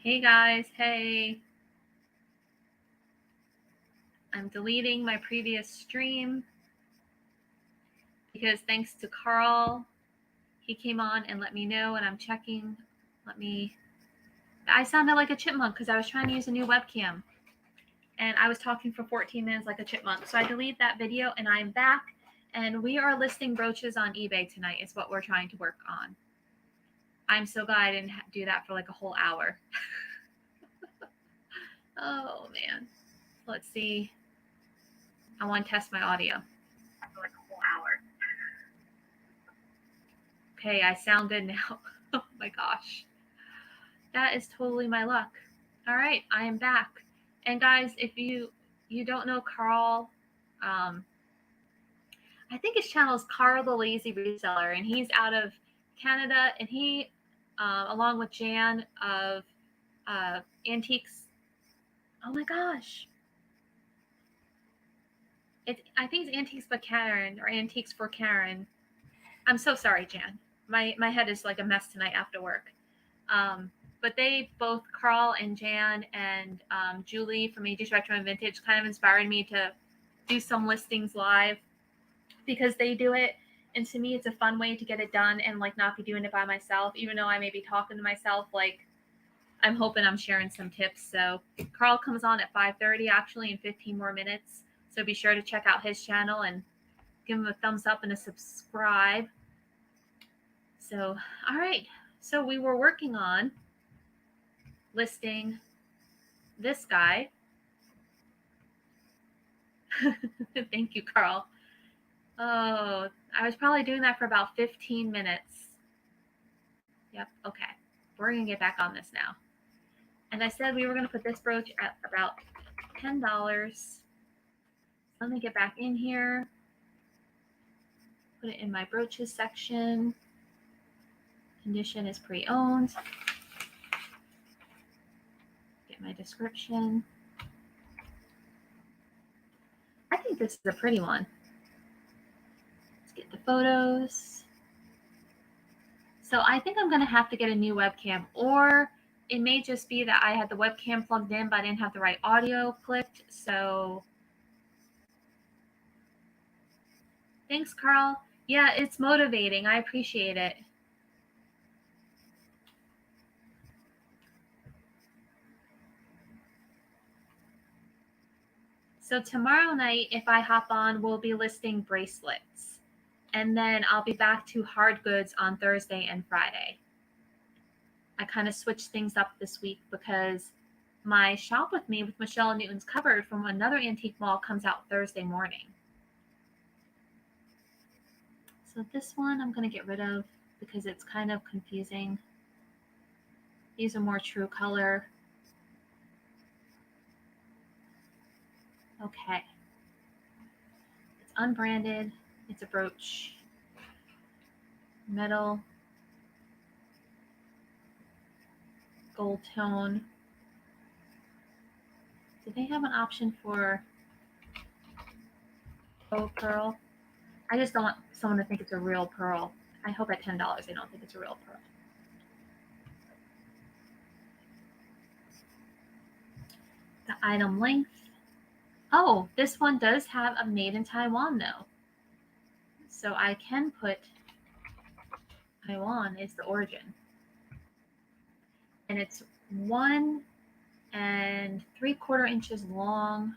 Hey guys, hey. I'm deleting my previous stream because thanks to Carl, he came on and let me know, and I'm checking. I sounded like a chipmunk because I was trying to use a new webcam and I was talking for 14 minutes like a chipmunk. So I deleted that video and I'm back, and we are listing brooches on eBay tonight is what we're trying to work on. I'm so glad I didn't do that for like a whole hour. Oh man. Let's see. I want to test my audio for like a whole hour. Okay, I sound good now. Oh my gosh. That is totally my luck. All right, I am back. And guys, if you don't know Carl, I think his channel is Carl the Lazy Reseller, and he's out of Canada, and he, along with Jan of Antiques. Oh my gosh. I think it's Antiques by Karen or Antiques for Karen. I'm so sorry, Jan. My head is like a mess tonight after work. But they both, Carl and Jan and Julie from Ages Retro and Vintage, kind of inspired me to do some listings live because they do it. And to me, it's a fun way to get it done and like not be doing it by myself, even though I may be talking to myself. Like, I'm hoping I'm sharing some tips. So Carl comes on at 5:30 actually in 15 more minutes. So be sure to check out his channel and give him a thumbs up and a subscribe. So, all right. So we were working on listing this guy. Thank you, Carl. Oh, I was probably doing that for about 15 minutes. Yep. Okay. We're going to get back on this now. And I said we were going to put this brooch at about $10. Let me get back in here. Put it in my brooches section. Condition is pre-owned. Get my description. I think this is a pretty one. Let's get the photos. So I think I'm going to have to get a new webcam, or it may just be that I had the webcam plugged in, but I didn't have the right audio clicked. So thanks, Carl. Yeah, it's motivating. I appreciate it. So tomorrow night, if I hop on, we'll be listing bracelets. And then I'll be back to hard goods on Thursday and Friday. I kind of switched things up this week because my Shop With Me with Michelle and Newton's Cupboard from another antique mall comes out Thursday morning. So this one I'm going to get rid of because it's kind of confusing. These are more true color. Okay. It's unbranded. It's a brooch. Metal. Gold tone. Do they have an option for faux pearl? I just don't want someone to think it's a real pearl. I hope at $10 they don't think it's a real pearl. The item length. Oh, this one does have a made in Taiwan though. So I can put Taiwan is the origin. And it's 1 3/4 inches long.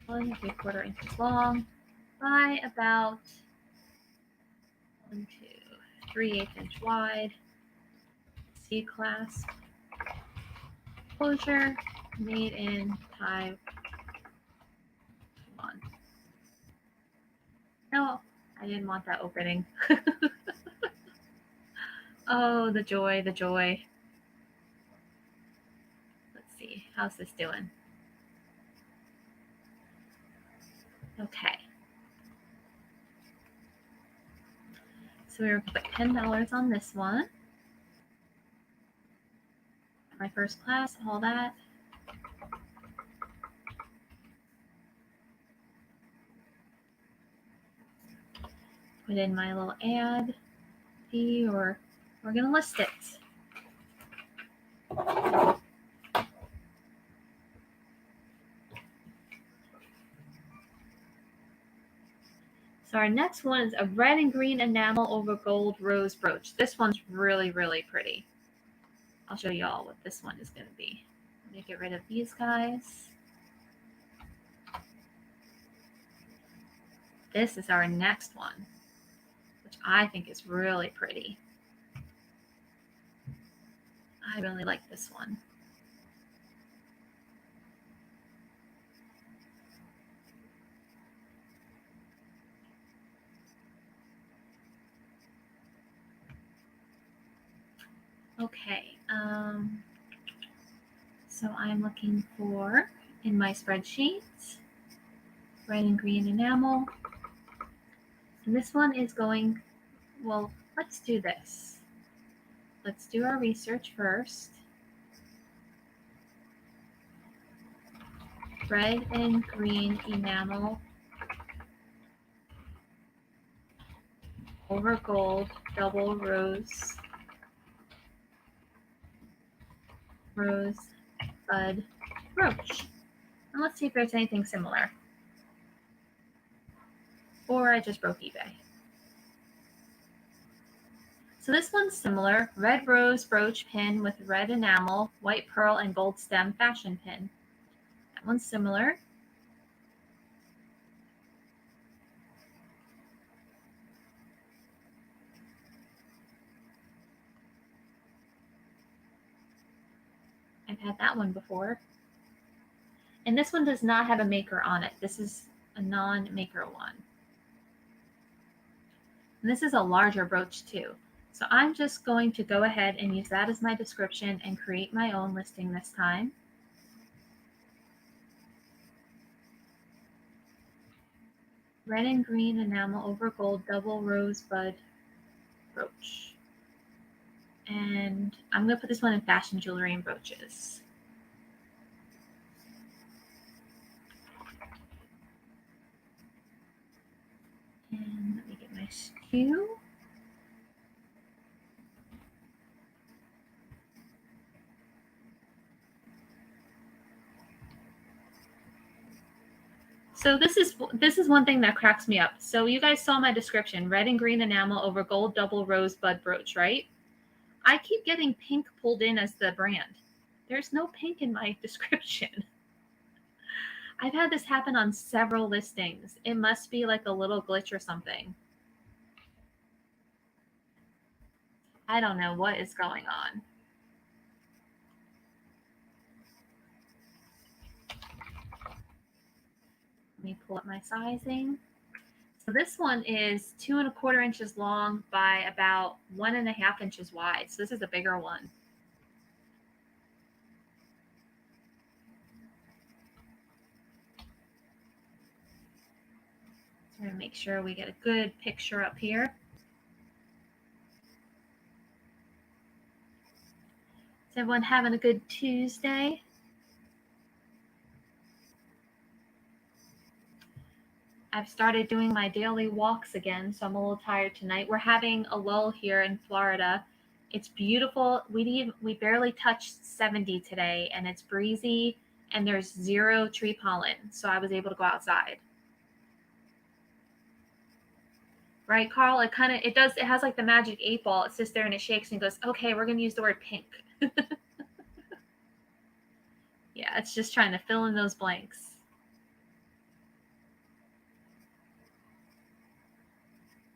One 3/4 inches long by about 1, 2, 3/8 inch wide. C clasp. Closure made in Taiwan. No, I didn't want that opening. Oh, the joy, the joy. Let's see, how's this doing? Okay. So we're going to put $10 on this one. My first class, all that. put in my little ad fee, or we're going to list it. So our next one is a red and green enamel over gold rose brooch. This one's really, really pretty. I'll show you all what this one is going to be. Let me get rid of these guys. This is our next one, which I think is really pretty. I really like this one. Okay, so I'm looking for, in my spreadsheet, red and green enamel. And this one is going, well, let's do this. Let's do our research first. Red and green enamel over gold double rose bud brooch. And let's see if there's anything similar. Or I just broke eBay. So this one's similar. Red rose brooch pin with red enamel, white pearl, and gold stem fashion pin. That one's similar. I've had that one before. And this one does not have a maker on it. This is a non-maker one. And this is a larger brooch too. So I'm just going to go ahead and use that as my description and create my own listing this time. Red and green enamel over gold double rosebud brooch. And I'm going to put this one in fashion jewelry and brooches. And let me get my SKU. So this is one thing that cracks me up. So you guys saw my description, red and green enamel over gold double rosebud brooch, right? I keep getting pink pulled in as the brand. There's no pink in my description. I've had this happen on several listings. It must be like a little glitch or something. I don't know what is going on. Let me pull up my sizing. So this one is 2 1/4 inches long by about 1.5 inches wide. So this is a bigger one. So I'm going to make sure we get a good picture up here. Is everyone having a good Tuesday? I've started doing my daily walks again, so I'm a little tired tonight. We're having a lull here in Florida. It's beautiful. We barely touched 70 today, and it's breezy, and there's 0 tree pollen, so I was able to go outside. Right, Carl? It has like the magic 8 ball. It sits there and it shakes and goes, okay, we're going to use the word pink. Yeah, it's just trying to fill in those blanks.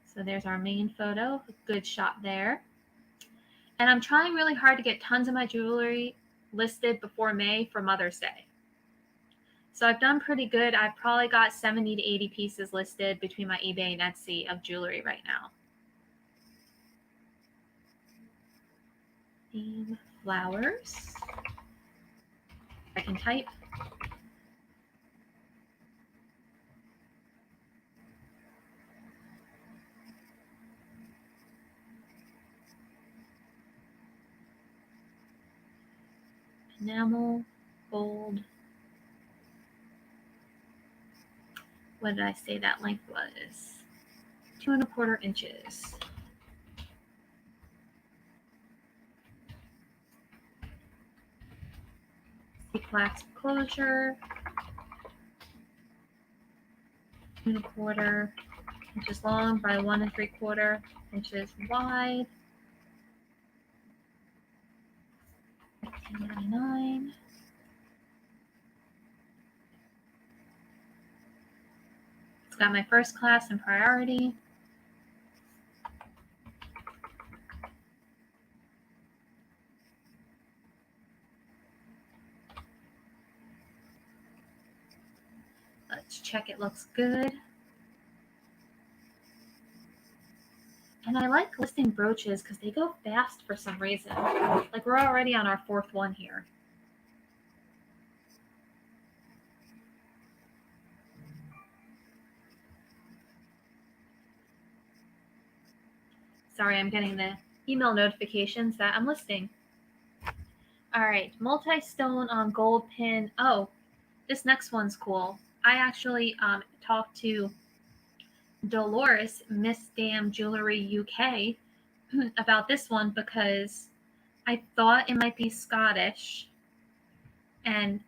So there's our main photo, a good shot there. And I'm trying really hard to get tons of my jewelry listed before May for Mother's Day. So I've done pretty good. I've probably got 70 to 80 pieces listed between my eBay and Etsy of jewelry right now. Theme flowers. I can type. Enamel, gold. What did I say that length was? 2¼ inches. Clasp closure, 2¼ inches long by 1¾ inches wide. $15.99. It's got my first class and priority. Let's check it looks good. And I like listing brooches because they go fast for some reason. Like we're already on our 4th one here. Sorry, I'm getting the email notifications that I'm listing. All right, multi-stone on gold pin. Oh, this next one's cool. I actually talked to Dolores, Miss Damn Jewelry UK, about this one because I thought it might be Scottish, and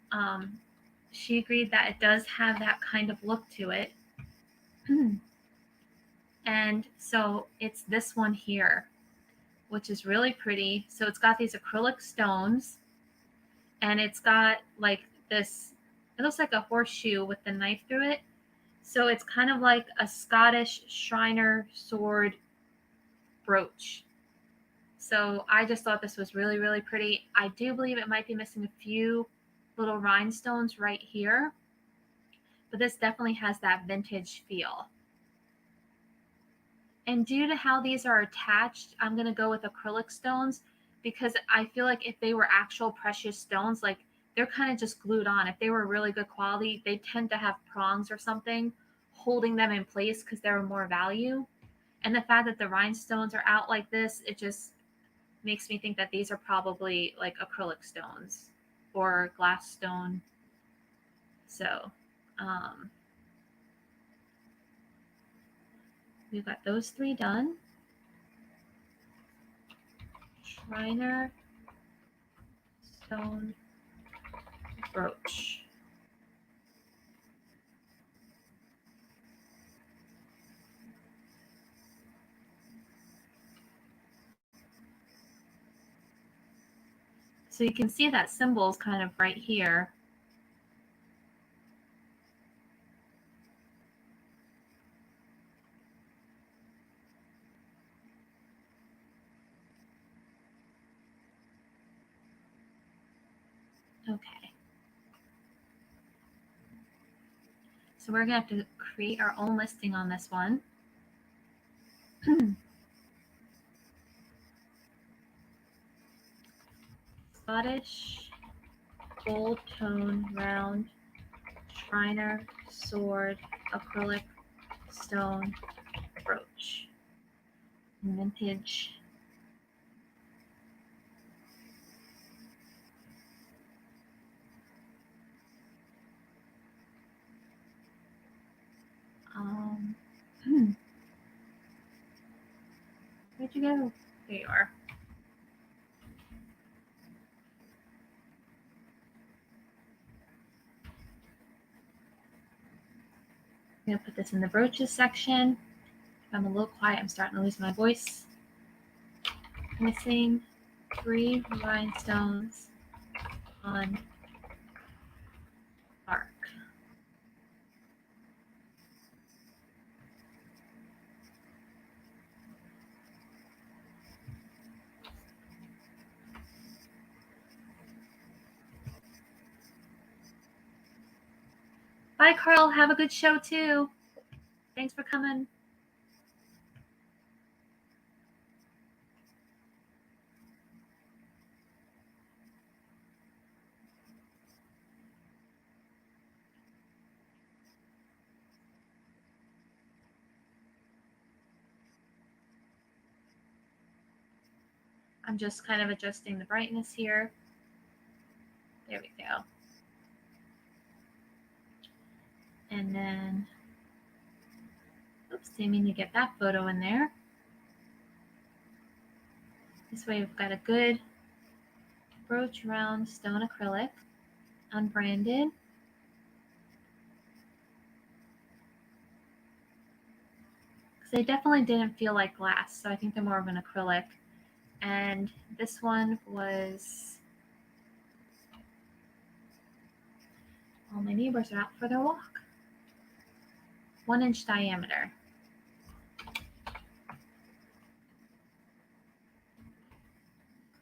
she agreed that it does have that kind of look to it. And so it's this one here, which is really pretty. So it's got these acrylic stones, and it's got like this, it looks like a horseshoe with the knife through it. So it's kind of like a Scottish Shriner sword brooch. So I just thought this was really, really pretty. I do believe it might be missing a few little rhinestones right here, but this definitely has that vintage feel. And due to how these are attached, I'm going to go with acrylic stones because I feel like if they were actual precious stones, like they're kind of just glued on. If they were really good quality, they tend to have prongs or something holding them in place because they're more value. And the fact that the rhinestones are out like this, it just makes me think that these are probably like acrylic stones or glass stone. So, we've got those 3 done. Shriner stone brooch. So you can see that symbol is kind of right here. Okay. So we're going to have to create our own listing on this one. Scottish gold tone round Shriner sword acrylic stone brooch. Vintage. Where'd you go? There you are. I'm going to put this in the brooches section. If I'm a little quiet, I'm starting to lose my voice. Missing 3 rhinestones on arc. Bye, Carl. Have a good show, too. Thanks for coming. I'm just kind of adjusting the brightness here. There we go. And then, oops, Assuming you get that photo in there. This way we've got a good brooch round stone acrylic, unbranded. Because they definitely didn't feel like glass, so I think they're more of an acrylic. And this one was, all my neighbors are out for their walk. 1-inch diameter.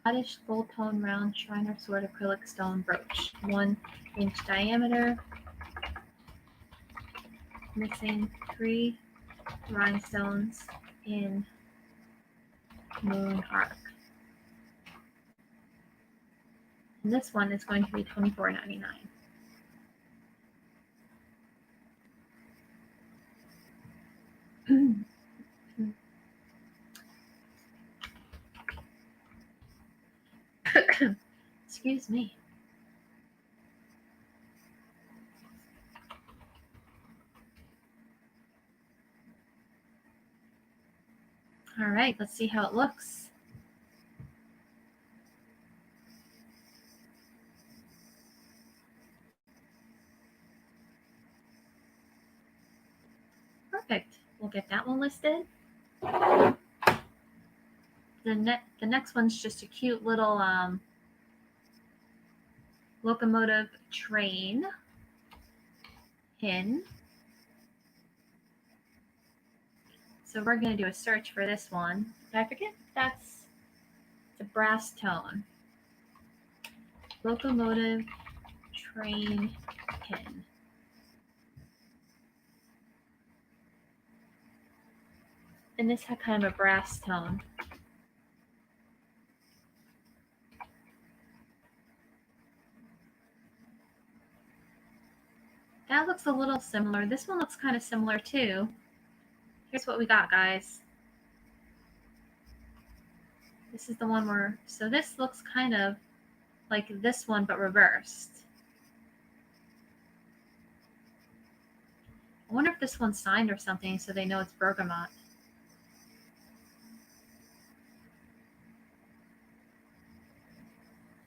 Oddish gold tone round Shriner sword acrylic stone brooch. 1-inch diameter. Missing 3 rhinestones in moon arc. And this one is going to be $24.99. Excuse me. All right, let's see how it looks. Perfect. We'll get that one listed. The next one's just a cute little locomotive train pin. So we're going to do a search for this one. I forget if that's the brass tone. Locomotive train pin. And this had kind of a brass tone. That looks a little similar. This one looks kind of similar too. Here's what we got, guys. This is the one where, so this looks kind of like this one, but reversed. I wonder if this one's signed or something so they know it's bergamot.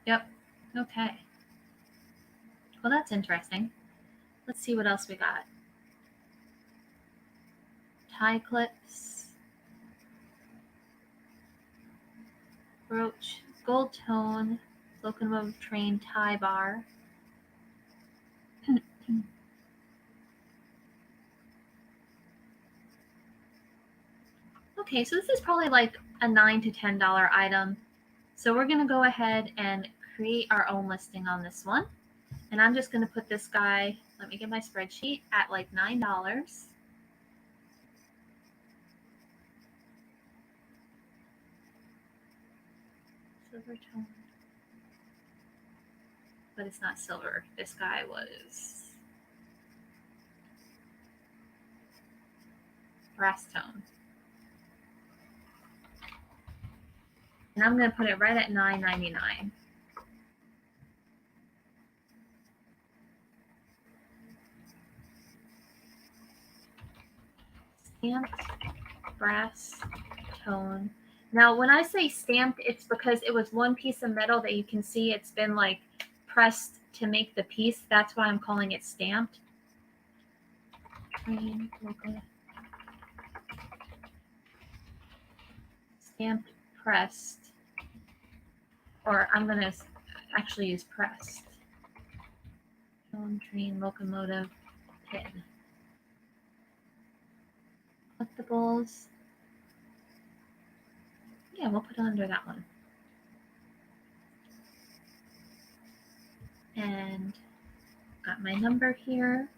Yep. Okay. Well, that's interesting. Let's see what else we got. Tie clips. Brooch. Gold tone. Locomotive train tie bar. Okay, so this is probably like a $9 to $10 item. So we're going to go ahead and create our own listing on this one. And I'm just going to put this guy, let me get my spreadsheet, at like $9. Silver tone. But it's not silver. This guy was brass tone. And I'm going to put it right at $9.99. Stamped brass tone. Now, when I say stamped, it's because it was one piece of metal that you can see it's been like pressed to make the piece. That's why I'm calling it stamped. Stamped, pressed. Or I'm going to actually use pressed. Train, locomotive, pin. Collectibles. Yeah, we'll put it under that one. And got my number here.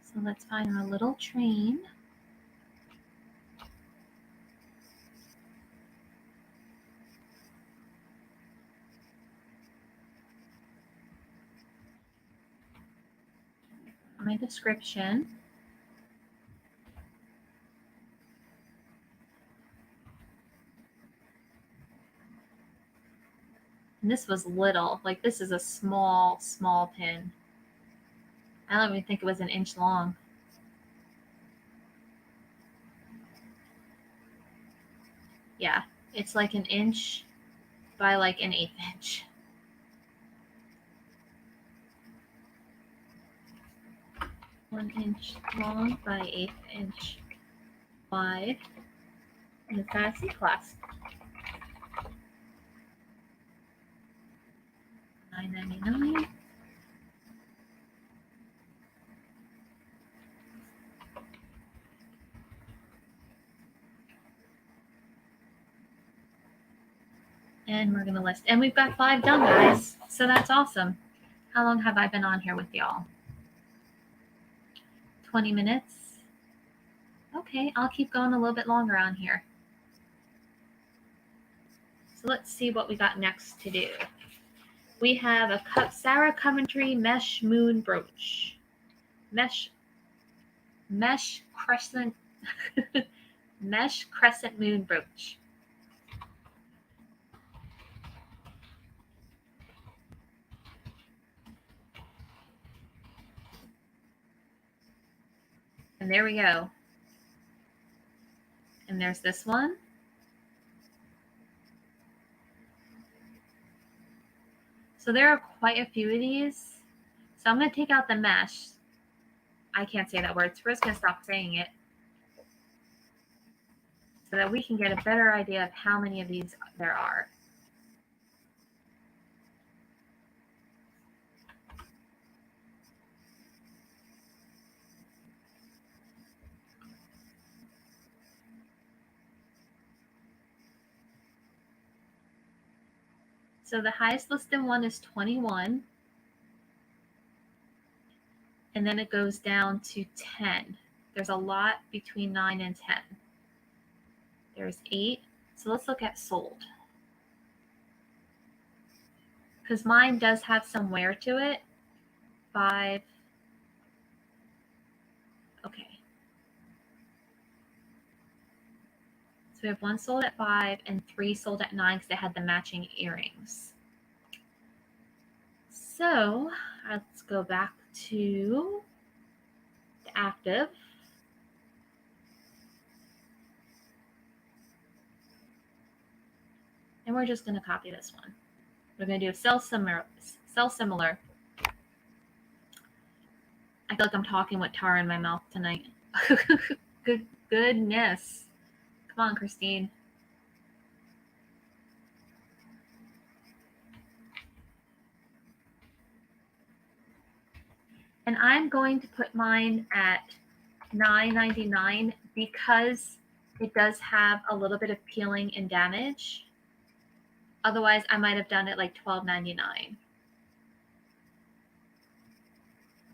So let's find our little train. My description. And this was little. Like, this is a small, small pin. I don't even think it was an inch long. Yeah, it's like an inch by like an 1/8 inch. One inch long by 1/8 inch wide. And it's got a C-clasp. $9.99. And we're going to list. And we've got 5 done, guys. So that's awesome. How long have I been on here with y'all? 20 minutes. Okay, I'll keep going a little bit longer on here. So let's see what we got next to do. We have a Sarah Coventry Mesh Moon Brooch. Mesh Crescent Mesh Crescent Moon Brooch. And there we go. And there's this one. So there are quite a few of these. So I'm going to take out the mesh. I can't say that word, so we're just going to stop saying it so that we can get a better idea of how many of these there are. So the highest listed one is 21. And then it goes down to 10. There's a lot between 9 and 10. There's 8. So let's look at sold. Because mine does have some wear to it. 5. Okay. So we have 1 sold at 5 and 3 sold at 9 because they had the matching earrings. So let's go back to the active. And we're just going to copy this one. We're going to do sell similar. I feel like I'm talking with tar in my mouth tonight. Goodness. Come on, Christine. And I'm going to put mine at $9.99 because it does have a little bit of peeling and damage. Otherwise, I might have done it like $12.99.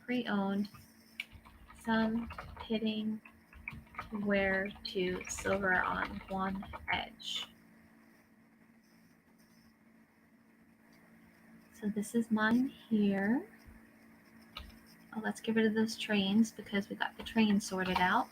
Pre-owned, some pitting wear to silver on one edge. So this is mine here. Oh, let's get rid of those trains because we got the train sorted out.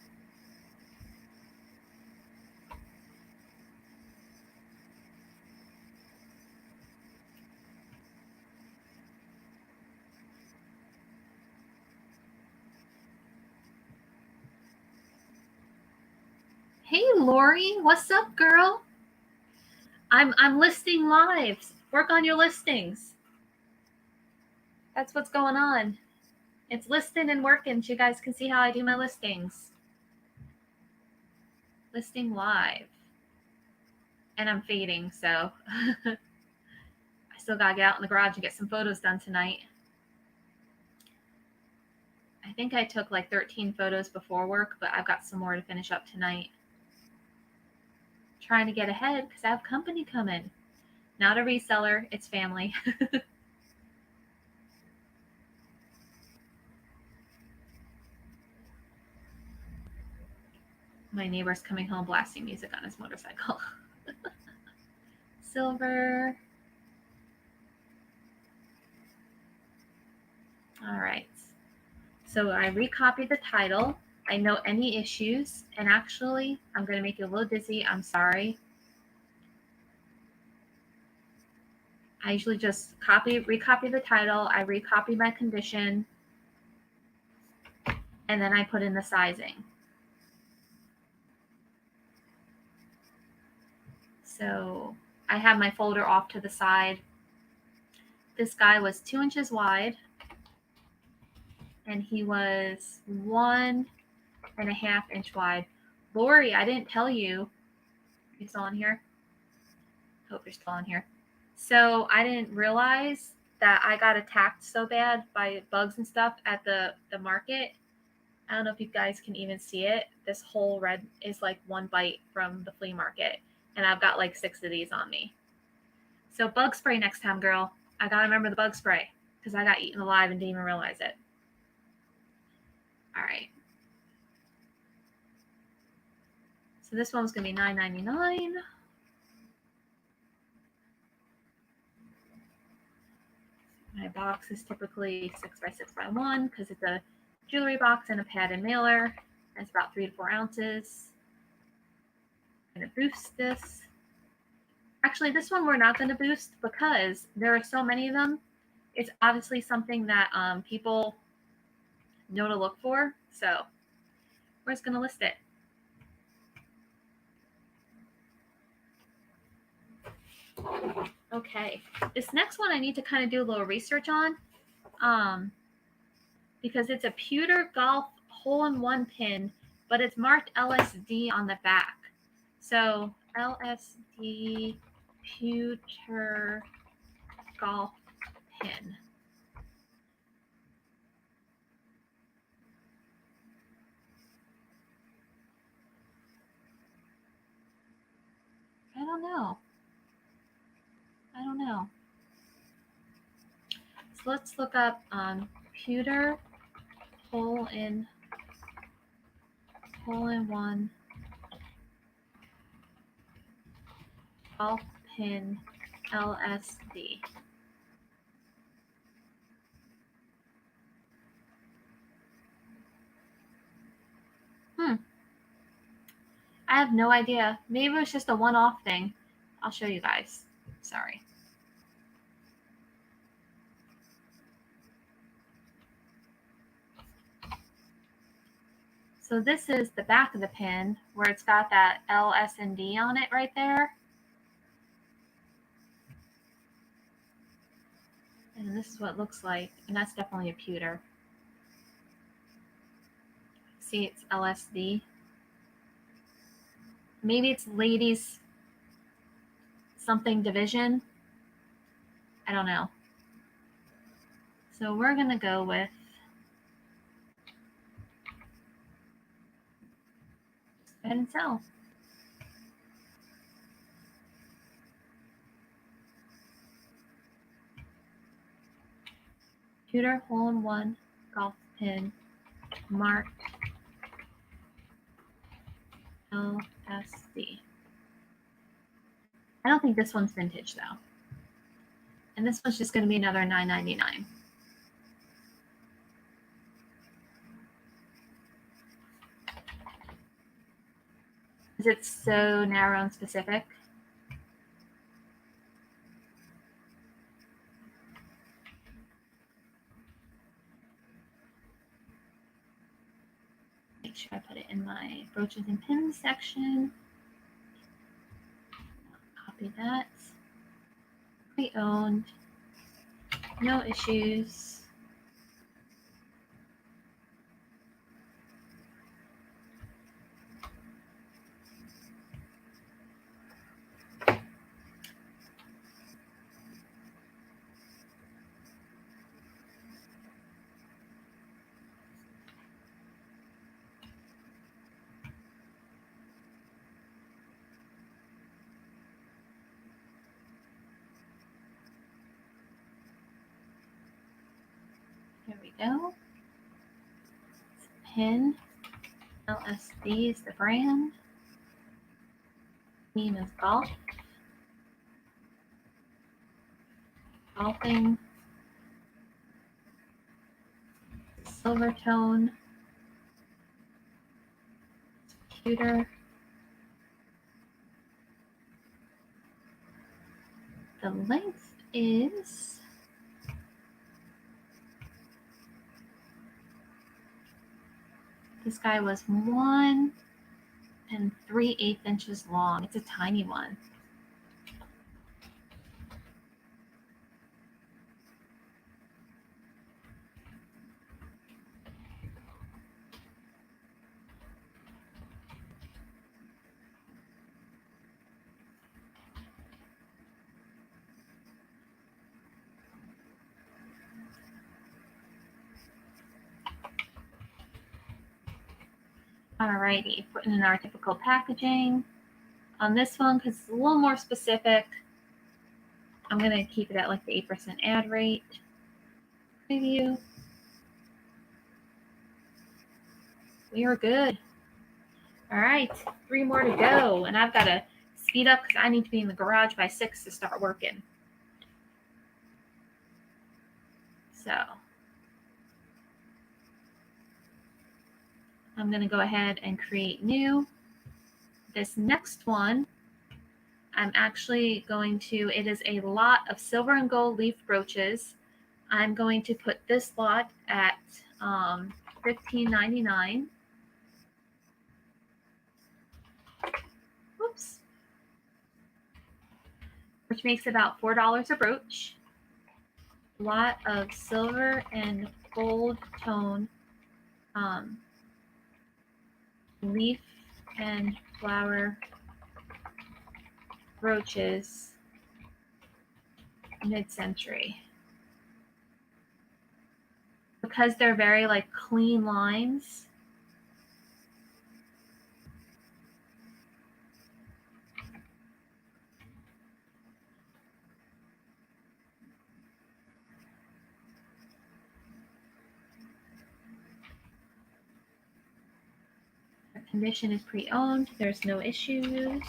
Hey, Lori, what's up, girl? I'm listing lives. Work on your listings. That's what's going on. It's listing and working so you guys can see how I do my listings. Listing live. And I'm fading, so I still gotta get out in the garage and get some photos done tonight. I think I took like 13 photos before work, but I've got some more to finish up tonight. Trying to get ahead because I have company coming. Not a reseller, it's family. My neighbor's coming home blasting music on his motorcycle. Silver. All right. So I recopied the title. I know any issues. And actually, I'm going to make you a little dizzy. I'm sorry. I usually just recopy the title, I recopy my condition, and then I put in the sizing. So I have my folder off to the side. This guy was 2 inches wide, and he was 1.5 inch wide. Lori, I didn't tell you. You still on here? Hope you're still on here. So I didn't realize that I got attacked so bad by bugs and stuff at the market. I don't know if you guys can even see it. This whole red is like one bite from the flea market. And I've got like 6 of these on me. So bug spray next time, girl. I gotta remember the bug spray because I got eaten alive and didn't even realize it. All right. So this one's gonna be $9.99. My box is typically 6x6x1 because it's a jewelry box and a padded mailer. It's about 3 to 4 ounces. I'm gonna boost this. Actually, this one we're not going to boost because there are so many of them. It's obviously something that people know to look for. So we're just going to list it. Okay, this next one I need to kind of do a little research on because it's a pewter golf hole-in-one pin, but it's marked LSD on the back. So LSD pewter golf pin. I don't know. So let's look up pewter hole-in-one golf pin LSD. I have no idea. Maybe it was just a one-off thing. I'll show you guys. Sorry. So this is the back of the pin where it's got that LS&D on it right there. And this is what it looks like. And that's definitely a pewter. See, it's LSD. Maybe it's ladies something division. I don't know. So we're going to go with spend and sell. Pewter hole-in-one golf pin marked LSD. I don't think this one's vintage though. And this one's just going to be another $9.99. Is it so narrow and specific? Make sure I put it in my brooches and pins section. Copy that. Pre-owned. No issues. Here we go. It's a pin. LSD is the brand. Theme is golf. Golfing. Silver tone. Pewter. The length is this guy was 1 3/8 inches long. It's a tiny one. Alrighty, putting in our typical packaging. On this one, because it's a little more specific, I'm going to keep it at like the 8% ad rate. Preview. We are good. All right, 3 more to go. And I've got to speed up because I need to be in the garage by 6 to start working. So I'm going to go ahead and create new. This next one, I'm actually going to, it is a lot of silver and gold leaf brooches. I'm going to put this lot at $15.99. Whoops. Which makes about $4 a brooch. A lot of silver and gold tone leaf and flower brooches, mid-century. Because they're very like clean lines, the condition is pre-owned. There's no issues.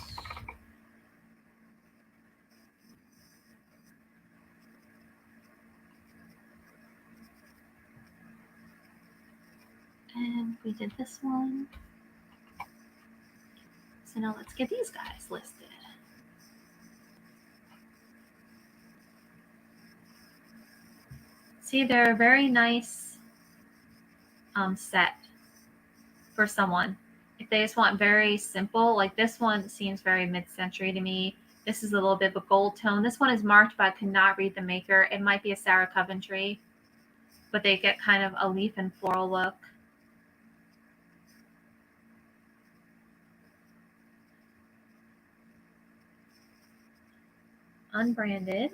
And we did this one. So now let's get these guys listed. See, they're a very nice set for someone. If they just want very simple, like this one seems very mid-century to me. This is a little bit of a gold tone. This one is marked, but I could not read the maker. It might be a Sarah Coventry, but they get kind of a leaf and floral look. Unbranded.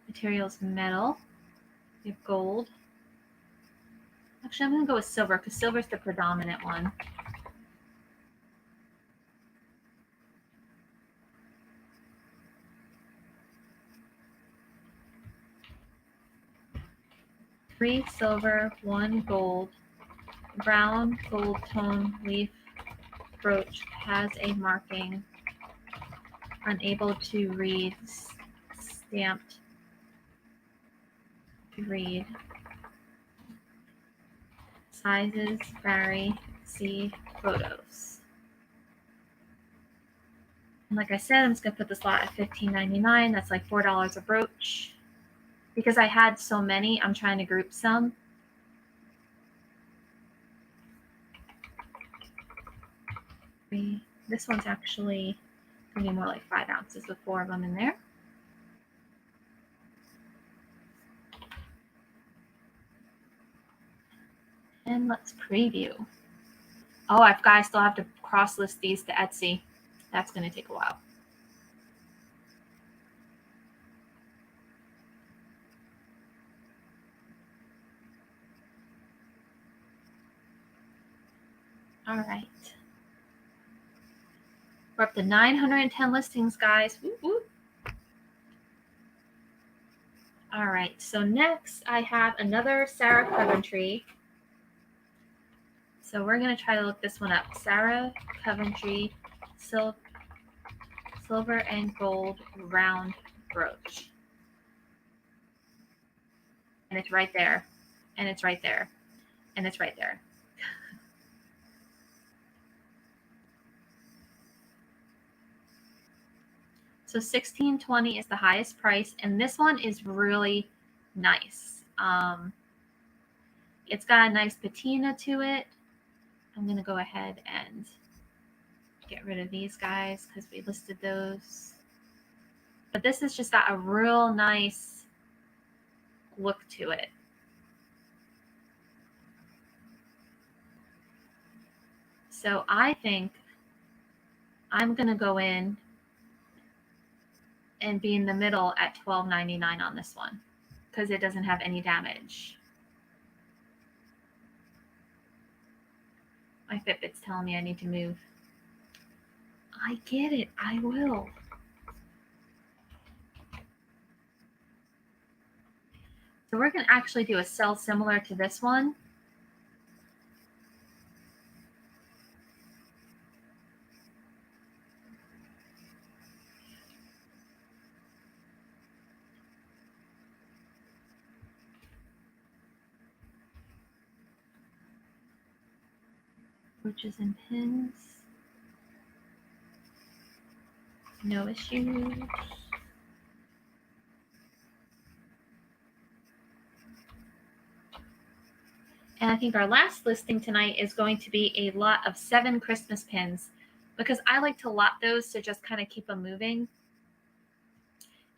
Materials metal. We have gold. Actually, I'm going to go with silver because silver is the predominant one. Three silver, 1 gold. Brown gold tone leaf brooch has a marking. Unable to read. Stamped to read. Sizes vary. See photos. And like I said, I'm just going to put this lot at $15.99. That's like $4 a brooch. Because I had so many, I'm trying to group some. This one's actually going to be more like 5 ounces with 4 of them in there. And let's preview. Oh, I still have to cross-list these to Etsy. That's going to take a while. All right. We're up to 910 listings, guys. Woo woo. All right. So next, I have another Sarah Coventry. So we're going to try to look this one up. Sarah Coventry silver and gold round brooch. And it's right there. And it's right there. And it's right there. So $16.20 is the highest price, and this one is really nice. It's got a nice patina to it. I'm going to go ahead and get rid of these guys because we listed those. But this has just got a real nice look to it. So I think I'm going to go in and be in the middle at $12.99 on this one because it doesn't have any damage. My Fitbit's telling me I need to move. I get it. I will. So we're going to actually do a sell similar to this one. Brooches and pins. No issues. And I think our last listing tonight is going to be a lot of 7 Christmas pins because I like to lot those to just kind of keep them moving.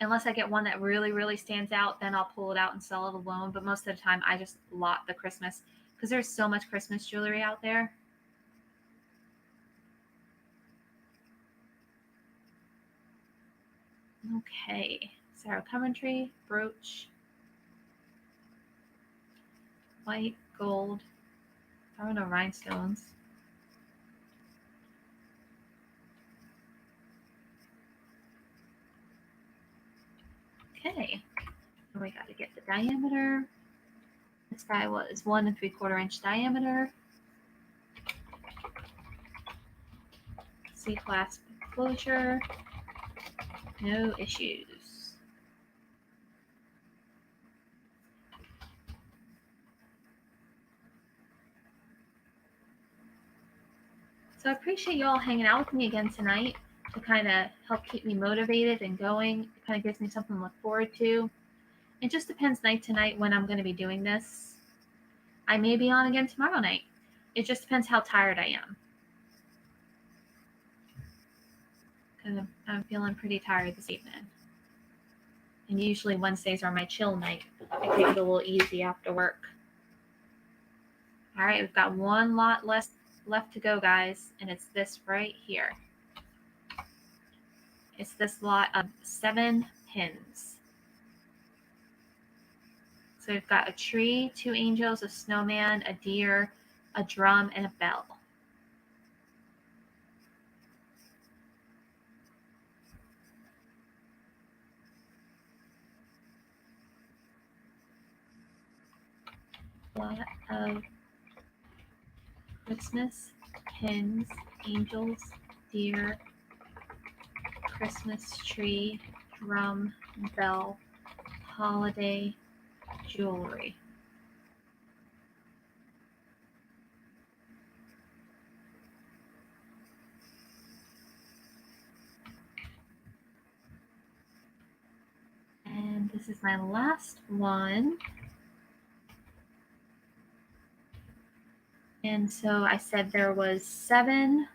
Unless I get one that really, really stands out, then I'll pull it out and sell it alone. But most of the time, I just lot the Christmas because there's so much Christmas jewelry out there. Okay, so Coventry, brooch, white, gold. There are no rhinestones. Okay, so we got to get the diameter. This guy was 1 3/4 inch diameter. C-clasp closure. No issues. So I appreciate you all hanging out with me again tonight to kind of help keep me motivated and going. It kind of gives me something to look forward to. It just depends night to night when I'm going to be doing this. I may be on again tomorrow night. It just depends how tired I am. Because I'm feeling pretty tired this evening. And usually Wednesdays are my chill night. I take it a little easy after work. All right, we've got one lot left to go, guys, and it's this right here. It's this lot of 7 pins. So we've got a tree, 2 angels, a snowman, a deer, a drum, and a bell. A lot of Christmas pins, angels, deer, Christmas tree, drum, bell, holiday jewelry. And this is my last one. And so I said there was 7.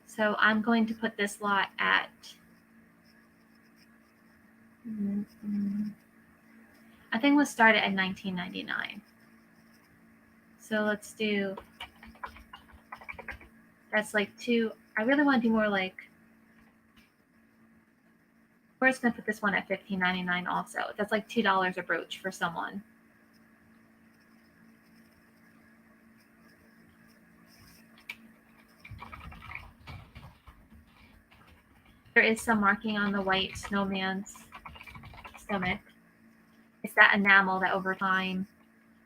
So I'm going to put this lot at I think we'll start it at $19.99. So let's do, that's like 2. I really want to do more like, we're just going to put this one at $15.99 also. That's like $2 a brooch for someone. There is some marking on the white snowman's stomach. It's that enamel that over time,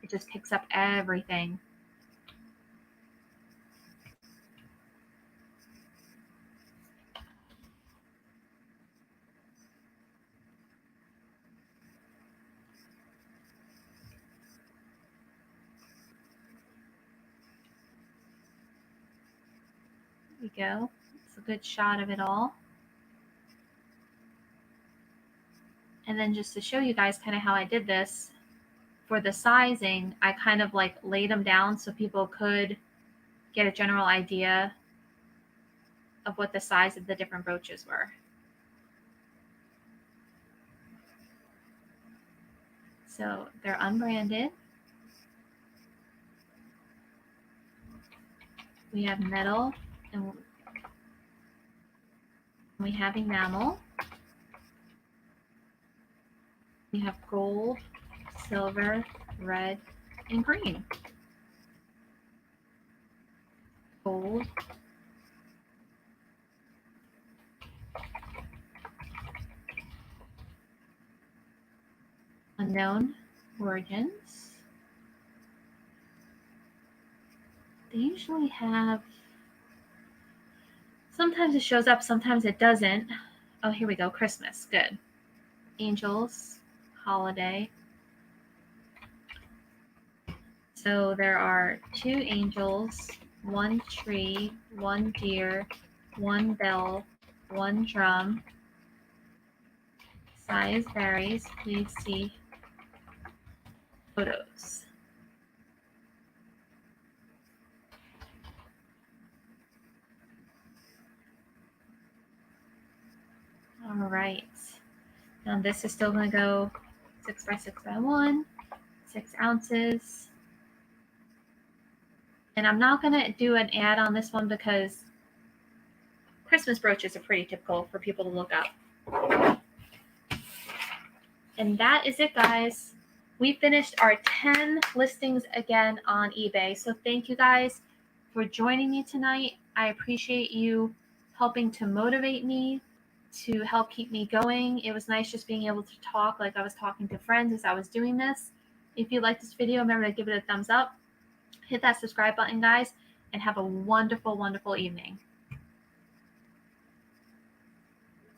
it just picks up everything. There we go. It's good shot of it all. And then just to show you guys kind of how I did this, for the sizing, I kind of like laid them down so people could get a general idea of what the size of the different brooches were. So they're unbranded. We have metal and we have enamel. We have gold, silver, red, and green. Gold, unknown origins. They usually have, sometimes it shows up, sometimes it doesn't. Oh, here we go, Christmas, good. Angels, holiday. So there are 2 angels, 1 tree, 1 deer, 1 bell, 1 drum. Size varies. Please see photos. All right. Now this is still going to go 6 by 6 by 1, 6 ounces. And I'm not going to do an ad on this one because Christmas brooches are pretty typical for people to look up. And that is it, guys. We finished our 10 listings again on eBay. So thank you guys for joining me tonight. I appreciate you helping to motivate me, to help keep me going. It was nice just being able to talk like I was talking to friends as I was doing this. If you like this video, remember to give it a thumbs up. Hit that subscribe button, guys, and have a wonderful, wonderful evening.